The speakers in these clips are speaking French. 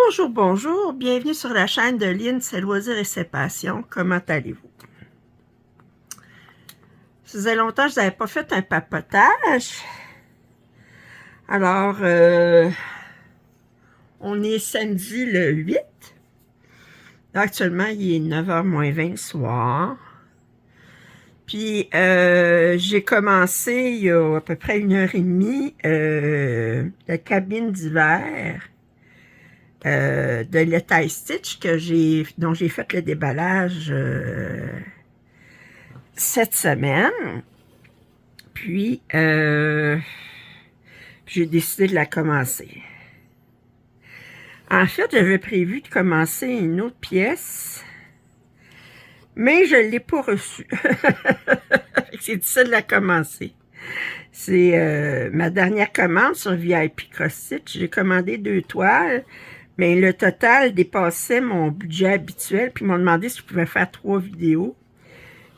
Bonjour, bonjour, bienvenue sur la chaîne de Lynn, ses loisirs et ses passions. Comment allez-vous? Ça faisait longtemps que je n'avais pas fait un papotage. Alors, on est samedi le 8. Là, actuellement, il est 9h moins 20 le soir. Puis, j'ai commencé il y a à peu près 1h30 la cabine d'hiver de l'Etail Stitch dont j'ai fait le déballage cette semaine. Puis, j'ai décidé de la commencer. En fait, j'avais prévu de commencer une autre pièce, mais je ne l'ai pas reçue. C'est difficile de la commencer. C'est ma dernière commande sur VIP Cross Stitch. J'ai commandé 2 toiles, mais le total dépassait mon budget habituel, puis ils m'ont demandé si je pouvais faire 3 vidéos.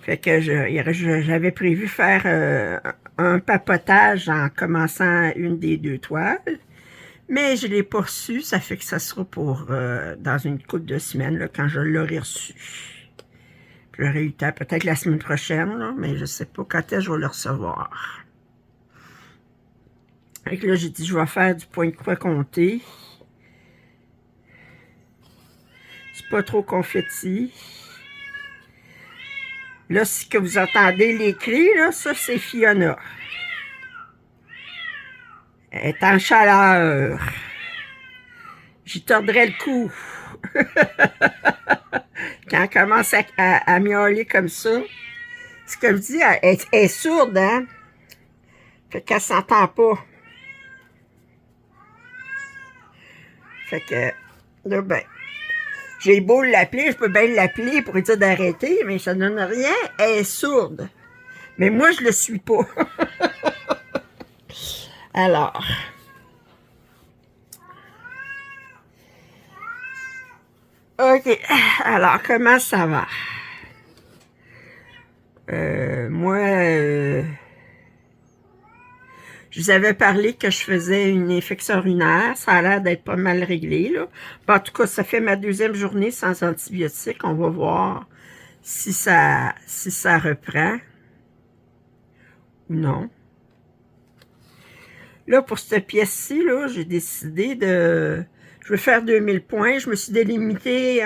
Fait que j'avais prévu faire un papotage en commençant une des 2 toiles, mais je ne l'ai pas reçu. Ça fait que ça sera pour dans une couple de semaines, là, quand je l'aurai reçu. J'aurai eu le temps, peut-être la semaine prochaine, là, mais je ne sais pas quand est-ce que je vais le recevoir. Fait que là, j'ai dit, je vais faire du point de croix compté. C'est pas trop confetti. Là, ce que vous entendez les cris, là, ça, c'est Fiona. Elle est en chaleur. J'y tordrais le cou. Quand elle commence à miauler comme ça, c'est comme je dis, elle est sourde, hein? Fait qu'elle s'entend pas. Fait que, là, ben, j'ai beau l'appeler, je peux bien l'appeler pour lui dire d'arrêter, mais ça ne donne rien, elle est sourde. Mais moi, je le suis pas. Alors. OK. Alors, comment ça va? Moi, je vous avais parlé que je faisais une infection urinaire. Ça a l'air d'être pas mal réglé, là. Bon, en tout cas, ça fait ma 2e journée sans antibiotiques. On va voir si ça reprend ou non. Là, pour cette pièce-ci, là, j'ai décidé de... Je veux faire 2000 points. Je me suis délimité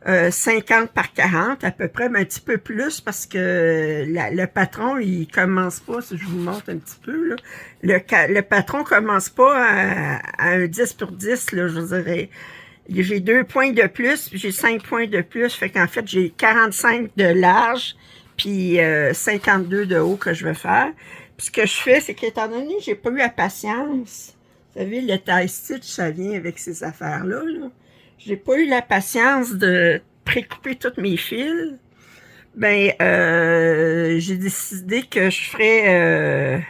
50 par 40 à peu près, mais un petit peu plus parce que le patron, il commence pas, si je vous montre un petit peu, là, le patron commence pas à un 10 pour 10, là, je dirais. J'ai 2 points de plus, puis j'ai 5 points de plus, fait qu'en fait, j'ai 45 de large, puis 52 de haut que je vais faire. Puis ce que je fais, c'est qu'étant donné que j'ai pas eu la patience, vous savez, le tie stitch, ça vient avec ces affaires-là, là. J'ai pas eu la patience de précouper tous mes fils. Ben, j'ai décidé que je ferais...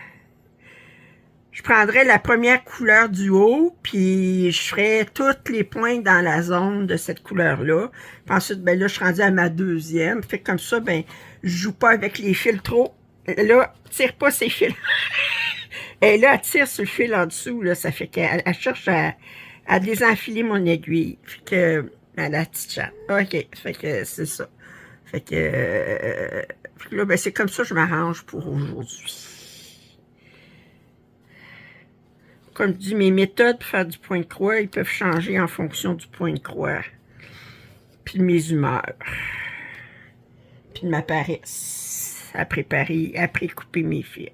je prendrais la première couleur du haut, puis je ferais toutes les pointes dans la zone de cette couleur-là. Puis ensuite, ben là, je suis rendue à ma 2e. Fait que comme ça, ben, je joue pas avec les fils trop. Là, tire pas ces fils. Et là, elle tire sur le fil en dessous, là. Ça fait qu'elle cherche à désenfiler mon aiguille. Fait que, la petite chatte. OK. Fait que c'est ça. Fait que là, ben, c'est comme ça que je m'arrange pour aujourd'hui. Comme je dis, mes méthodes pour faire du point de croix, ils peuvent changer en fonction du point de croix. Puis de mes humeurs. Puis de ma paresse. À préparer, à précouper mes fils.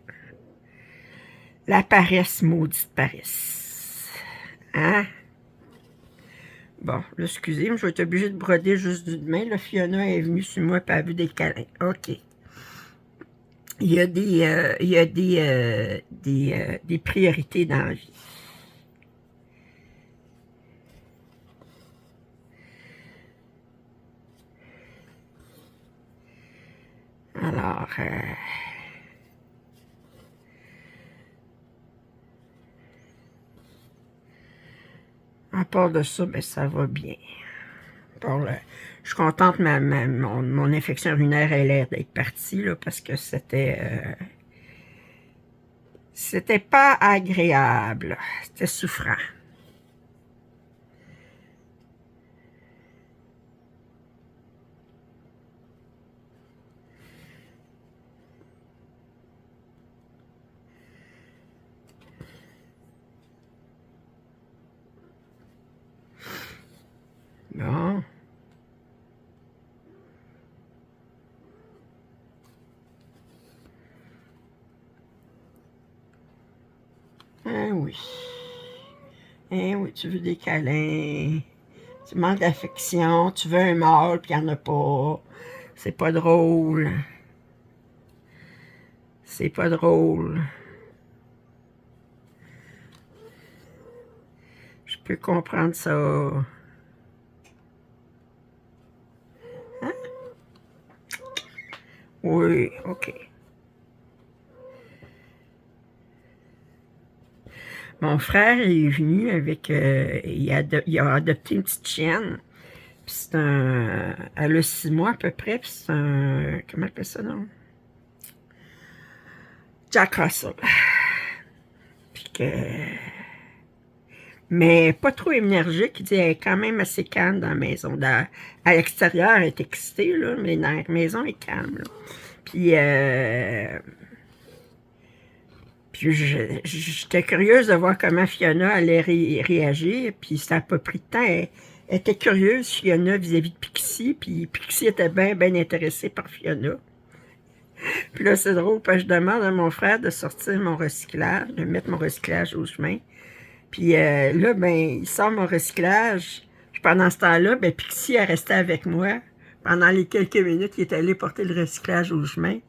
La paresse, maudite paresse. Hein? Bon, là, excusez, mais je vais être obligée de broder juste du demain. Là, Fiona est venue sur moi et elle a vu des câlins. OK. Il y a des priorités dans la vie. Alors, à part de ça, ben, ça va bien. Je suis contente, mon infection urinaire a l'air d'être partie, là, parce que c'était pas agréable. C'était souffrant. Ah oui. Eh oui, tu veux des câlins. Tu manques d'affection. Tu veux un mâle, puis il n'y en a pas. C'est pas drôle. C'est pas drôle. Je peux comprendre ça. Hein? Oui, OK. Mon frère est venu avec... il a adopté une petite chienne. Puis c'est un... Elle a 6 mois à peu près. Puis c'est un... Comment on appelle ça, non? Jack Russell. Puis que... Mais pas trop énergique. Il dit, elle est quand même assez calme dans la maison. À l'extérieur, elle est excitée, là, mais dans la maison, elle est calme. Là. Puis j'étais curieuse de voir comment Fiona allait réagir. Puis ça n'a pas pris de temps. Elle était curieuse, Fiona, vis-à-vis de Pixie. Puis Pixie était bien intéressée par Fiona. Puis là, c'est drôle, parce que je demande à mon frère de sortir mon recyclage, de mettre mon recyclage au chemin. Puis là, ben, il sort mon recyclage. Puis pendant ce temps-là, ben, Pixie est resté avec moi. Pendant les quelques minutes, il est allé porter le recyclage au chemin.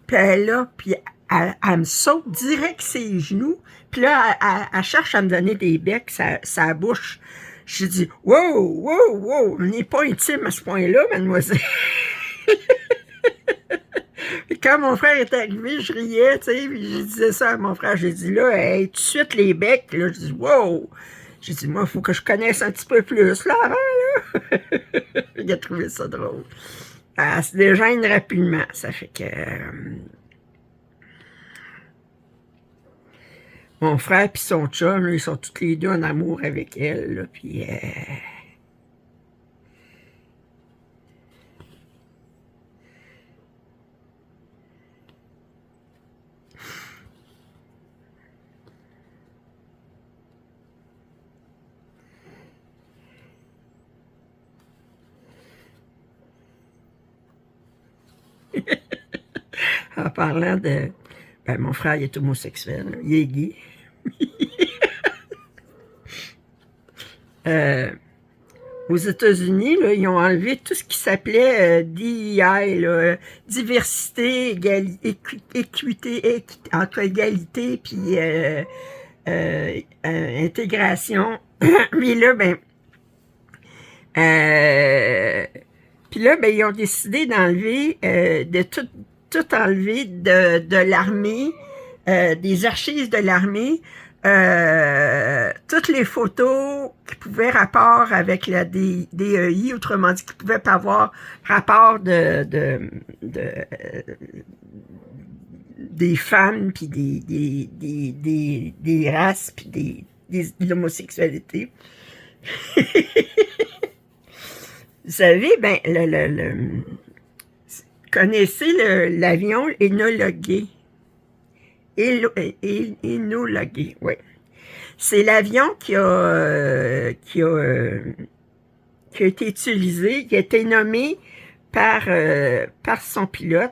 Puis elle est là, puis elle me saute direct ses genoux. Puis là, elle cherche à me donner des becs, sa bouche. J'ai dit, wow, wow, wow, on n'est pas intime à ce point-là, mademoiselle. Et quand mon frère est arrivé, je riais, tu sais, puis je disais ça à mon frère. J'ai dit, là, hey, tout de suite, les becs. Là, je dis, wow. J'ai dit, moi, il faut que je connaisse un petit peu plus, là, hein, là. Il a trouvé ça drôle. Elle se dégêne rapidement. Ça fait que... mon frère et son chum, là, ils sont tous les deux en amour avec elle, là, puis... en parlant de... Ben, mon frère, il est homosexuel, là, il est gay. Aux États-Unis, là, ils ont enlevé tout ce qui s'appelait DEI, là, diversité, équité, entre égalité, puis intégration. Puis là, ben, puis là, ben, ils ont décidé d'enlever, de tout enlever de l'armée, des archives de l'armée, toutes les photos qui pouvaient rapport avec la DEI, autrement dit, qui pouvaient avoir rapport des femmes, puis des races, puis de l'homosexualité. Vous savez, ben, connaissez l'avion Enola Gay? Enola Gay, oui. C'est l'avion qui a été utilisé, qui a été nommé par son pilote,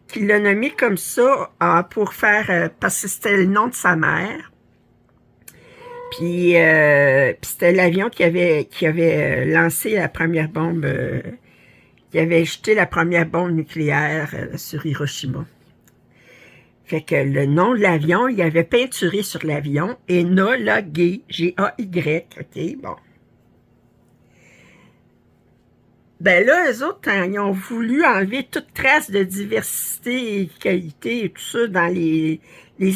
qui l'a nommé comme ça pour faire, parce que c'était le nom de sa mère. Puis c'était l'avion qui avait lancé la première bombe, qui avait jeté la première bombe nucléaire sur Hiroshima. Fait que le nom de l'avion, il avait peinturé sur l'avion Enola Gay, G-A-Y, OK, bon. Ben là, eux autres, quand ils ont voulu enlever toute trace de diversité et qualité et tout ça dans les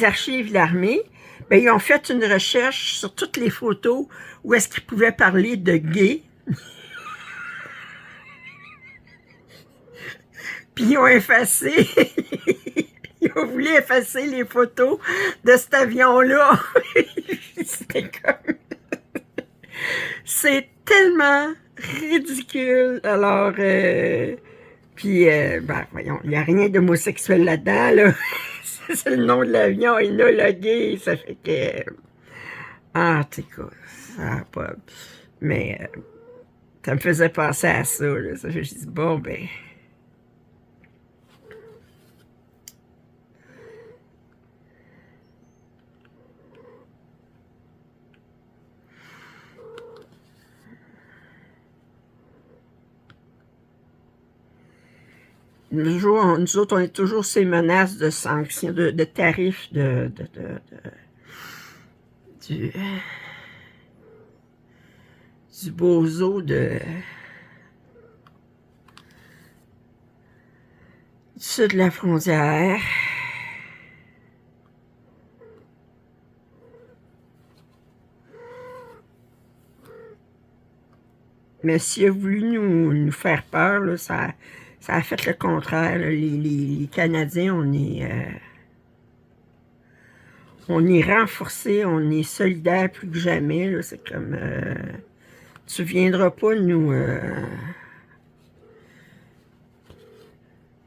archives de l'armée, ben ils ont fait une recherche sur toutes les photos où est-ce qu'ils pouvaient parler de gay. Puis ils ont effacé, ils ont voulu effacer les photos de cet avion-là. C'était comme... C'est tellement ridicule. Alors, puis, ben, voyons, il n'y a rien d'homosexuel là-dedans, là. C'est le nom de l'avion, il a le gay, ça fait que... Ah, en tout cas, ça n'a pas... Mais, ça me faisait penser à ça, là. Ça fait que je dis, bon, ben... Nous autres, on est toujours ces menaces de sanctions, de tarifs, du, du bozo du sud de la frontière. Mais s'il a voulu nous faire peur, là, ça a fait le contraire. Là. Les Canadiens, on est renforcés, on est solidaires plus que jamais. C'est comme, tu viendras pas nous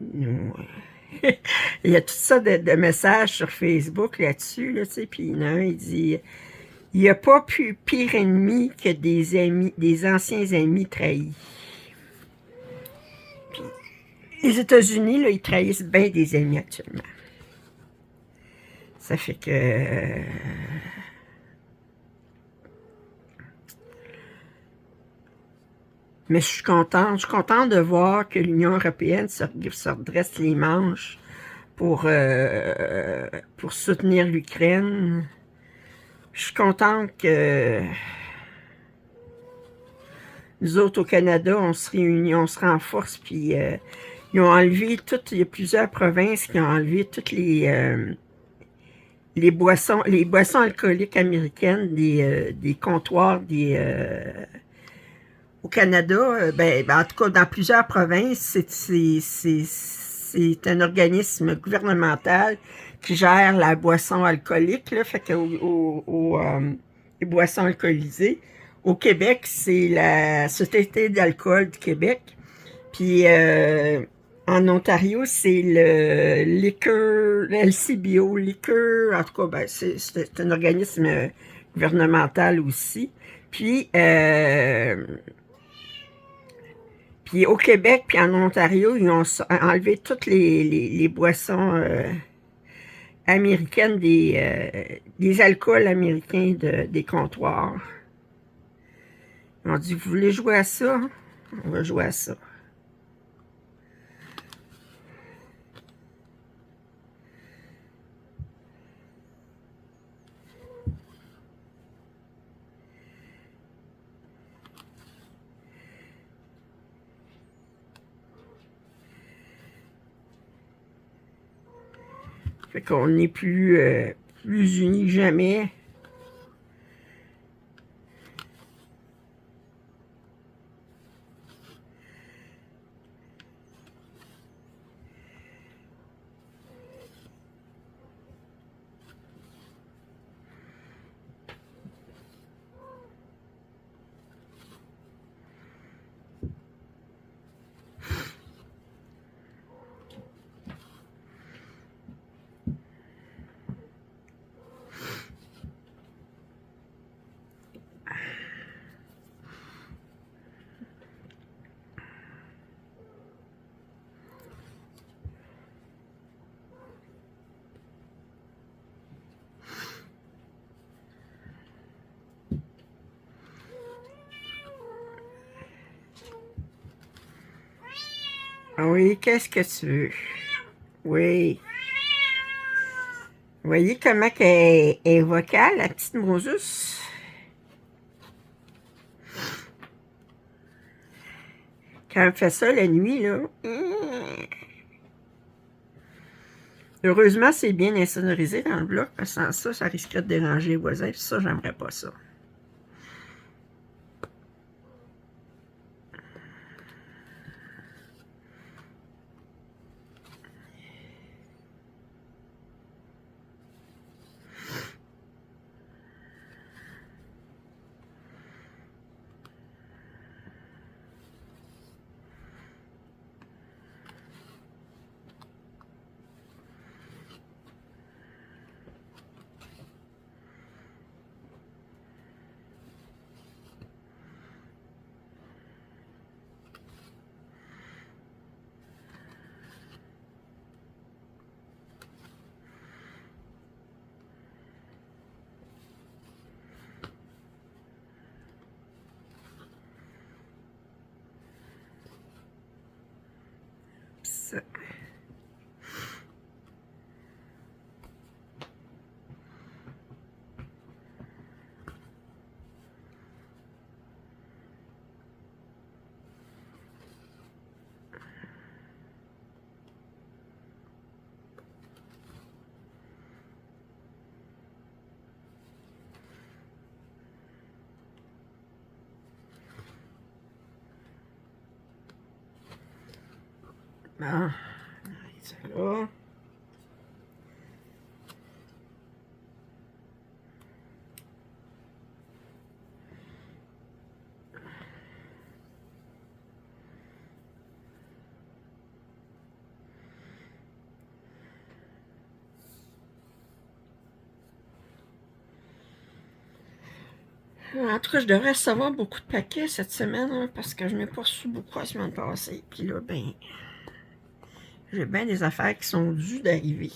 il y a toutes sortes de messages sur Facebook là-dessus, là, tu sais, puis il y en a un, il dit, il n'y a pas plus pire ennemi que des anciens amis trahis. Puis, les États-Unis, là, ils trahissent bien des amis actuellement. Ça fait que... mais je suis contente de voir que l'Union européenne se redresse les manches pour soutenir l'Ukraine. Je suis contente que nous autres au Canada, on se réunit, on se renforce, puis ils ont enlevé toutes, il y a plusieurs provinces qui ont enlevé toutes les boissons alcooliques américaines des comptoirs au Canada, en tout cas dans plusieurs provinces, c'est un organisme gouvernemental qui gère la boisson alcoolique, là, fait que les boissons alcoolisées. Au Québec, c'est la Société d'alcool du Québec. Puis en Ontario, c'est le Liquor, le LCBO, Liquor, en tout cas, c'est un organisme gouvernemental aussi. Puis au Québec, puis en Ontario, ils ont enlevé toutes les boissons américaines, des alcools américains des comptoirs. Ils ont dit, vous voulez jouer à ça? On va jouer à ça. Fait qu'on n'est plus unis que jamais. Oui, qu'est-ce que tu veux? Oui. Vous voyez comment elle est vocale, la petite Moses? Quand elle fait ça la nuit, là. Heureusement, c'est bien insonorisé dans le bloc, parce que sans ça, ça risquerait de déranger les voisins, puis ça, j'aimerais pas ça. Bon, ça là. En tout cas, je devrais recevoir beaucoup de paquets cette semaine, hein, parce que je n'ai pas reçu beaucoup la semaine passée. Puis là, ben, j'ai bien des affaires qui sont dues d'arriver.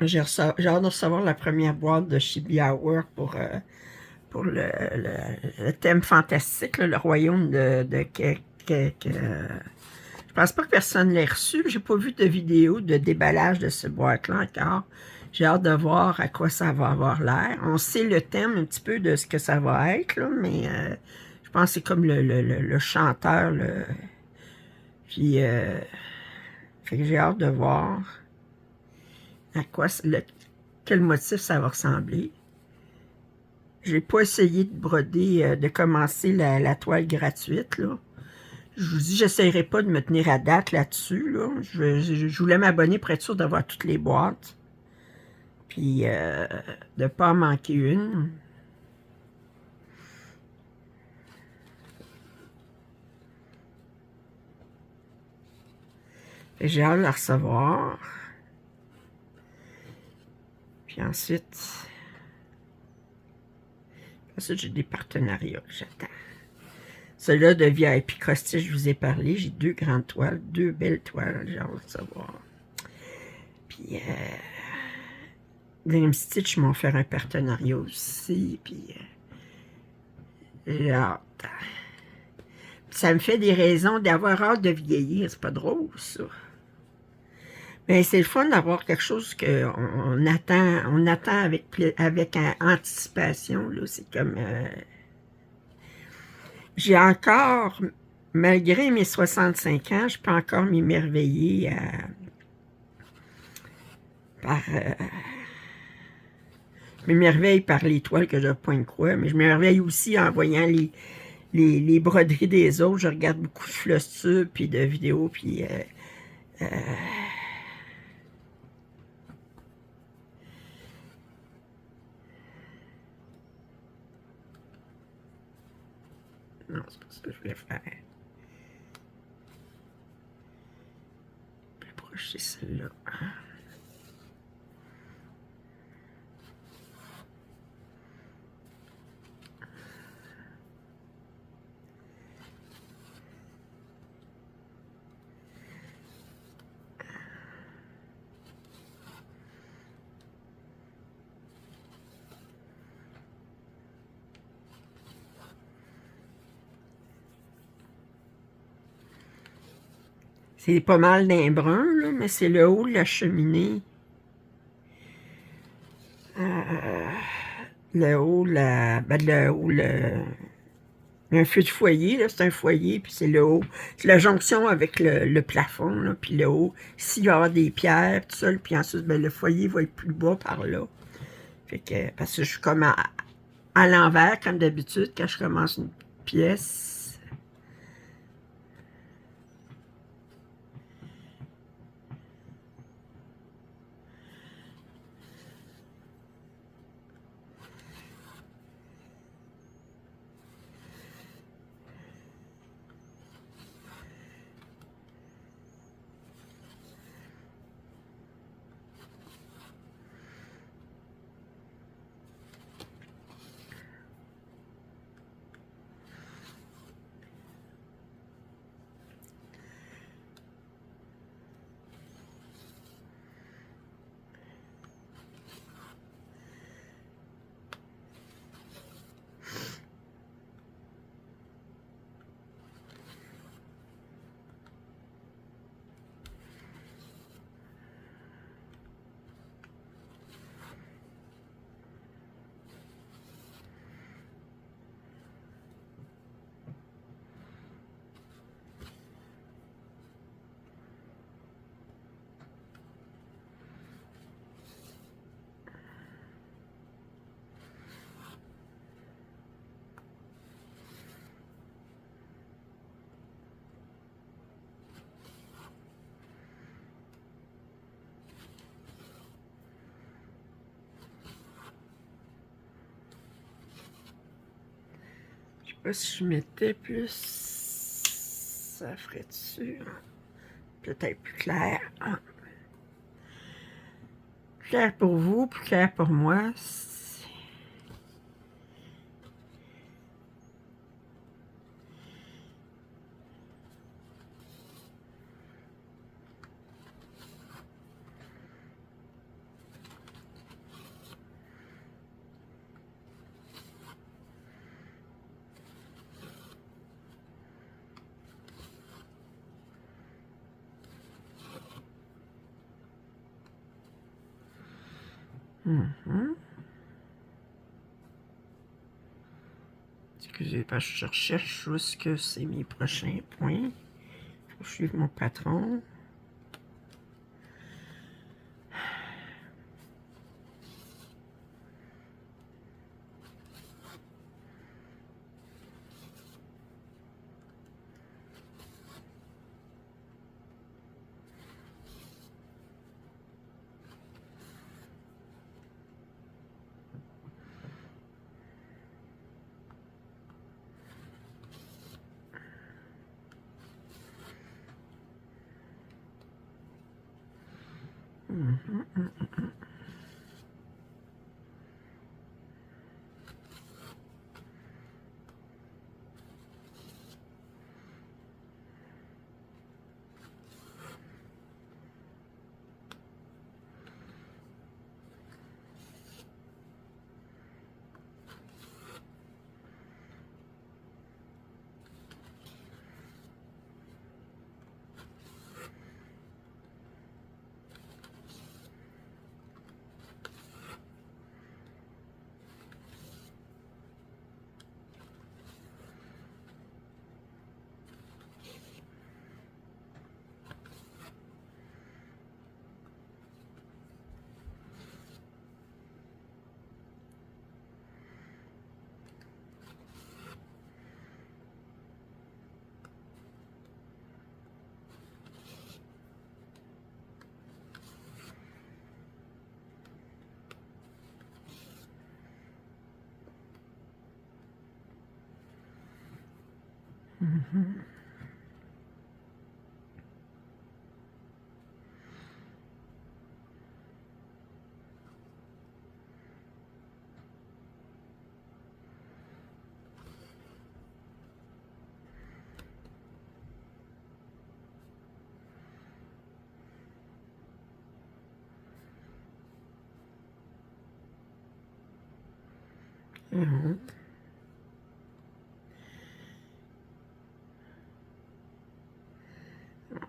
J'ai hâte de recevoir la première boîte de Chibi Hour pour le thème fantastique, là, le royaume je pense pas que personne l'ait reçu. J'ai pas vu de vidéo de déballage de ce boîte-là encore. J'ai hâte de voir à quoi ça va avoir l'air. On sait le thème un petit peu de ce que ça va être, là, mais je pense que c'est comme le chanteur. Puis, fait que j'ai hâte de voir à quoi quel motif ça va ressembler. J'ai pas essayé de broder, de commencer la toile gratuite, là. Je vous dis, j'essaierai pas de me tenir à date là-dessus, là. Je voulais m'abonner pour être sûr d'avoir toutes les boîtes. Puis, de pas en manquer une. J'ai hâte de la recevoir. Puis ensuite j'ai des partenariats que j'attends. Celui-là de VIP Crusty, je vous ai parlé. J'ai 2 grandes toiles, 2 belles toiles. J'ai hâte de recevoir. Puis, Dream Stitch m'ont fait un partenariat aussi. Puis, j'ai hâte. Ça me fait des raisons d'avoir hâte de vieillir. C'est pas drôle, ça. Mais c'est le fun d'avoir quelque chose qu'on attend avec anticipation. C'est comme... j'ai encore, malgré mes 65 ans, je peux encore m'émerveiller par... je m'émerveille par les toiles que je pointe quoi, mais je m'émerveille aussi en voyant les broderies des autres. Je regarde beaucoup de flostures, puis de vidéos, puis... non, c'est pas ça que je voulais faire. Plus proche, c'est celle-là. C'est pas mal d'un brun, là, mais c'est le haut de la cheminée. Le haut, un feu de foyer, c'est un foyer, puis c'est le haut. C'est la jonction avec le plafond, là, puis le haut. S'il va y avoir des pierres, tout ça, puis ensuite, ben, le foyer va être plus bas par là. Fait que, parce que je suis comme à l'envers, comme d'habitude, quand je commence une pièce. Si je mettais plus, ça ferait-tu peut-être plus clair. Ah. Plus clair pour vous, plus clair pour moi. Excusez, parce que je recherche où est-ce que c'est mes prochains points pour suivre mon patron.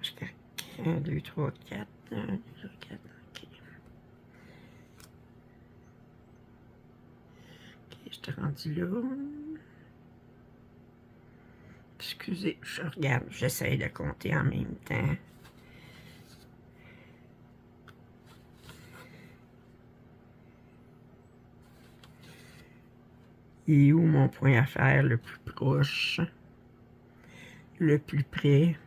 Jusqu'à 1, 2, 3, 4. 1, 2, 3, 4. OK. OK, j'étais rendu là. Excusez, je regarde, j'essaye de compter en même temps. Et où mon point à faire le plus proche, le plus près?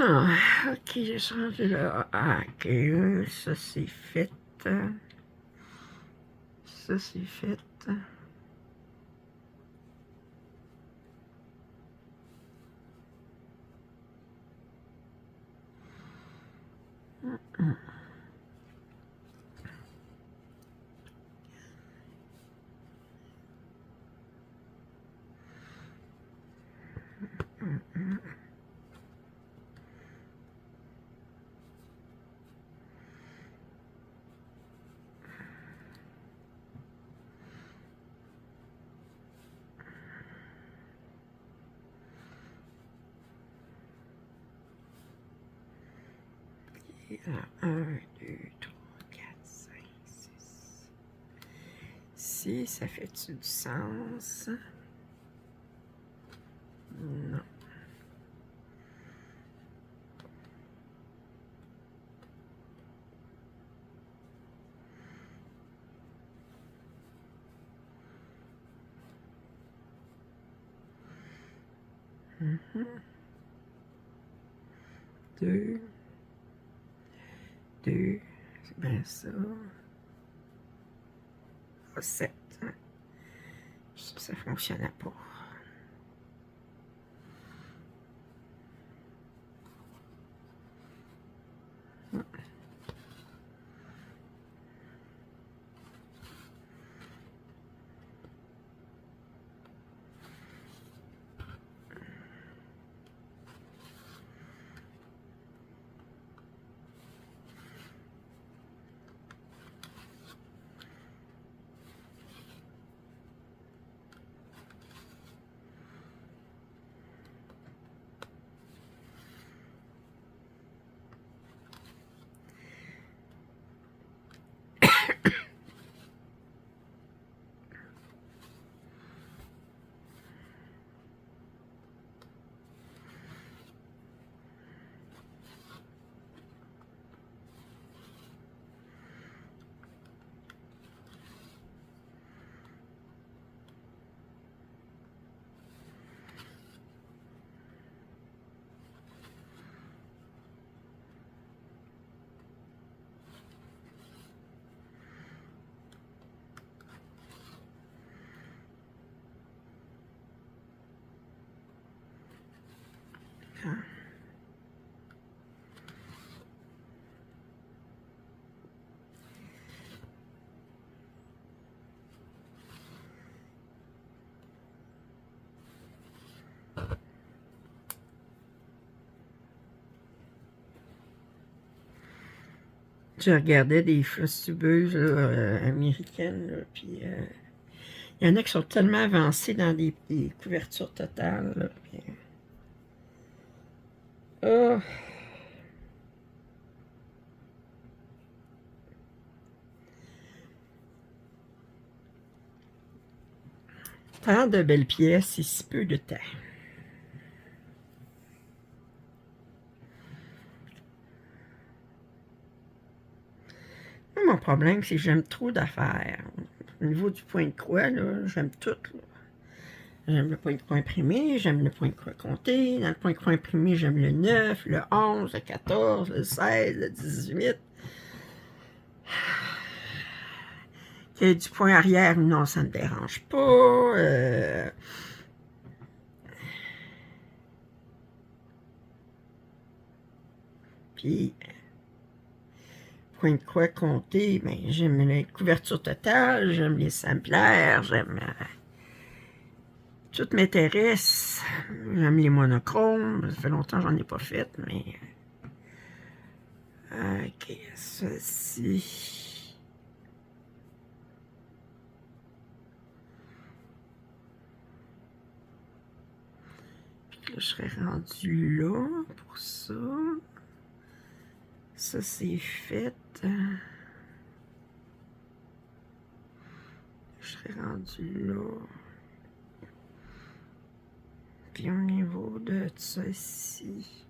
Ok, je suis rendu là. Ah, ok, ça c'est fait. Ça c'est fait. Et là, 1, 2, 3, 4, 5, 6. Si, ça fait-tu du sens? Non. Deux. Deux. C'est bien ça. 7. Ça fonctionnait pas. Je regardais des flostubeuses américaines, puis il y en a qui sont tellement avancés dans des couvertures totales. Là, puis, oh, tant de belles pièces et si peu de temps. Mon problème, c'est que j'aime trop d'affaires. Au niveau du point de croix, j'aime tout. J'aime le point de croix imprimé, j'aime le point de croix compté. Dans le point de croix imprimé, j'aime le 9, le 11, le 14, le 16, le 18. Qu'il y ait du point arrière, non, ça ne me dérange pas. Puis, point de croix compté, ben, j'aime les couvertures totales, j'aime les samplaires, j'aime... tout m'intéresse. J'aime les monochromes. Ça fait longtemps que j'en ai pas fait, mais... ok, ceci... Puis là, je serais rendu là pour ça. Ça, c'est fait. Je serais rendu là. Puis au niveau de ça ici,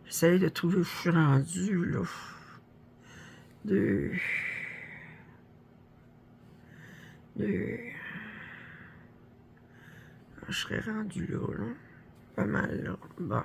j'essaie de trouver où je suis rendu, là. Deux. Je serais rendu là, là. Pas mal, là. Bon.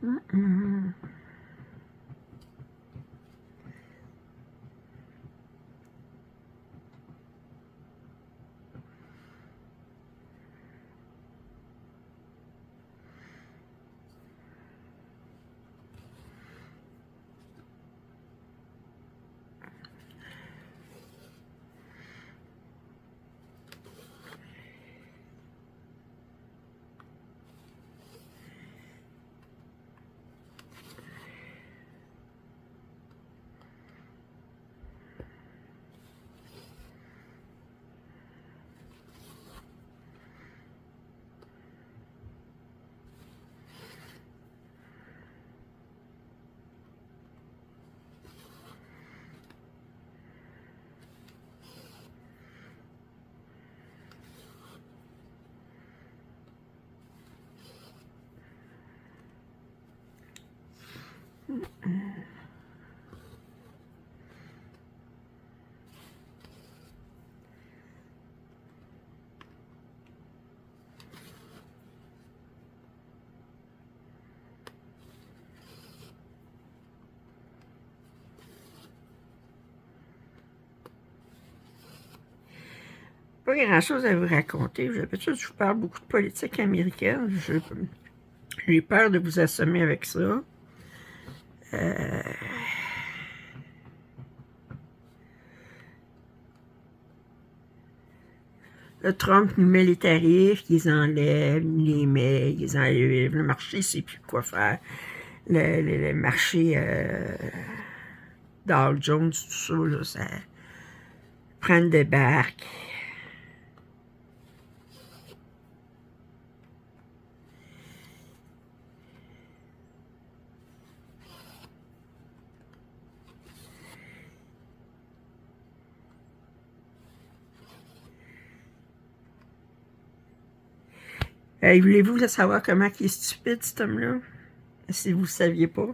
Mm-mm. Pas grand-chose à vous raconter. D'habitude, je vous parle beaucoup de politique américaine. J'ai peur de vous assommer avec ça. Le Trump nous met les tarifs, ils enlèvent, ils les met, ils enlèvent. Le marché ne sait plus quoi faire. Le marché Dow Jones, tout ça, là, ça prend des barques. Voulez-vous savoir comment il est stupide, cet homme-là? Si vous ne saviez pas.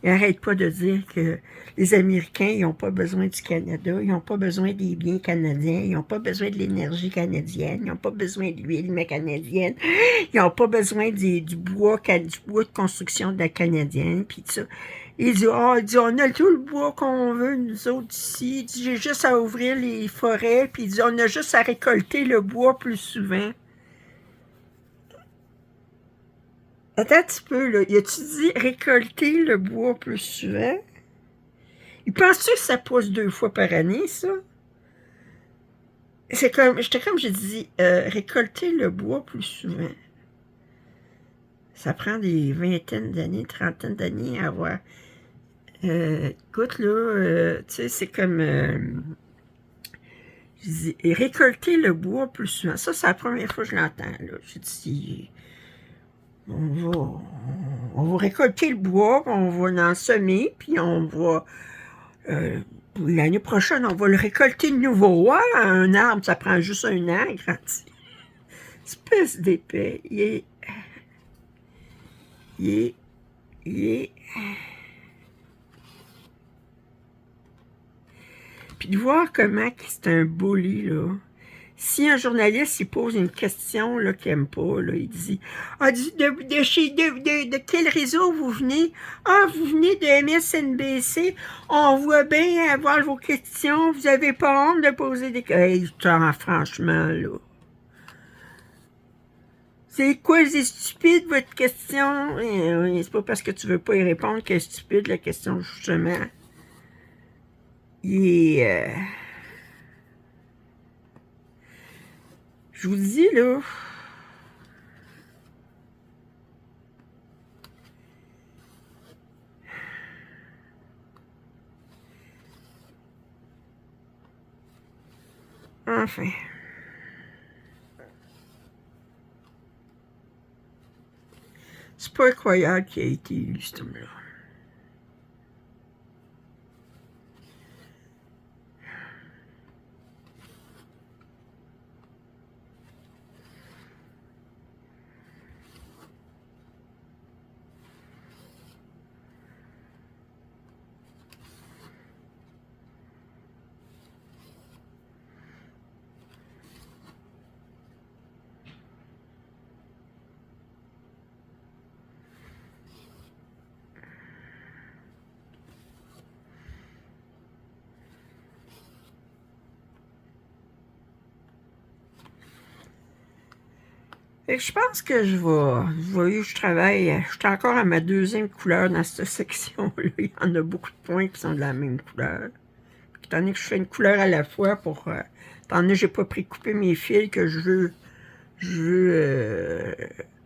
Il n'arrête pas de dire que les Américains, ils n'ont pas besoin du Canada, ils n'ont pas besoin des biens canadiens, ils n'ont pas besoin de l'énergie canadienne, ils n'ont pas besoin de l'huile canadienne, ils n'ont pas besoin du bois de construction de la canadienne, puis tout ça. Il dit, on a tout le bois qu'on veut, nous autres ici. Il dit, j'ai juste à ouvrir les forêts, puis il dit, on a juste à récolter le bois plus souvent. Attends un petit peu, là. Y a-tu dit récolter le bois plus souvent? Il pense-tu que ça pousse 2 fois par année, ça? J'ai dit, récolter le bois plus souvent. Ça prend des vingtaines d'années, trentaines d'années à avoir. Écoute, là, tu sais, c'est comme... je dis, récolter le bois plus souvent. Ça, c'est la première fois que je l'entends, là. J'ai dit, on va récolter le bois, on va l'en semer, puis on va... l'année prochaine, on va le récolter de nouveau. Ouais, un arbre, ça prend juste un an à grandir. Espèce d'épais. Il est... Puis de voir comment c'est un bully, là. Si un journaliste, il pose une question, là, qu'il n'aime pas, là, il dit, de quel réseau vous venez? Ah, vous venez de MSNBC, on voit bien avoir vos questions, vous avez pas honte de poser des questions. Hey, franchement, là. C'est quoi, c'est stupide, votre question? C'est pas parce que tu veux pas y répondre qu'elle est stupide, la question, justement. Je vous dis, là... Enfin... C'est pas incroyable qu'il a été élu, cet homme-là. Fait que je pense que vous voyez, je travaille, je suis encore à ma deuxième couleur dans cette section-là. Il y en a beaucoup de points qui sont de la même couleur. Puis, étant donné que je fais une couleur à la fois pour... étant donné que j'ai pas précoupé mes fils, que je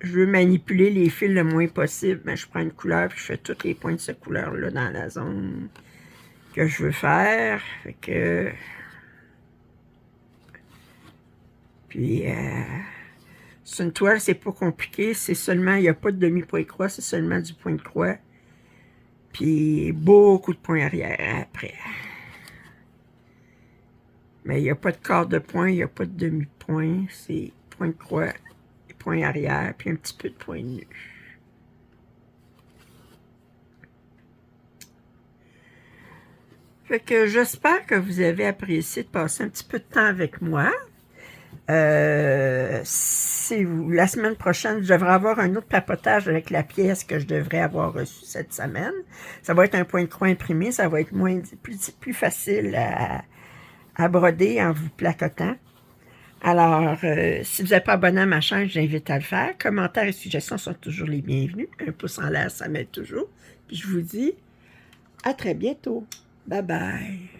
veux manipuler les fils le moins possible, ben, je prends une couleur puis je fais tous les points de cette couleur-là dans la zone que je veux faire. Fait que... Puis... c'est une toile, c'est pas compliqué, c'est seulement, il n'y a pas de demi-point de croix, c'est seulement du point de croix. Puis beaucoup de points arrière après. Mais il n'y a pas de quart de point, il n'y a pas de demi-point, c'est point de croix, et point arrière, puis un petit peu de point nu. Fait que j'espère que vous avez apprécié de passer un petit peu de temps avec moi. La semaine prochaine, je devrais avoir un autre papotage avec la pièce que je devrais avoir reçue cette semaine. Ça va être un point de croix imprimé, ça va être plus facile à broder en vous placotant. Alors, si vous n'êtes pas abonné à ma chaîne, j'invite à le faire. Commentaires et suggestions sont toujours les bienvenus. Un pouce en l'air, ça m'aide toujours. Puis je vous dis à très bientôt. Bye bye.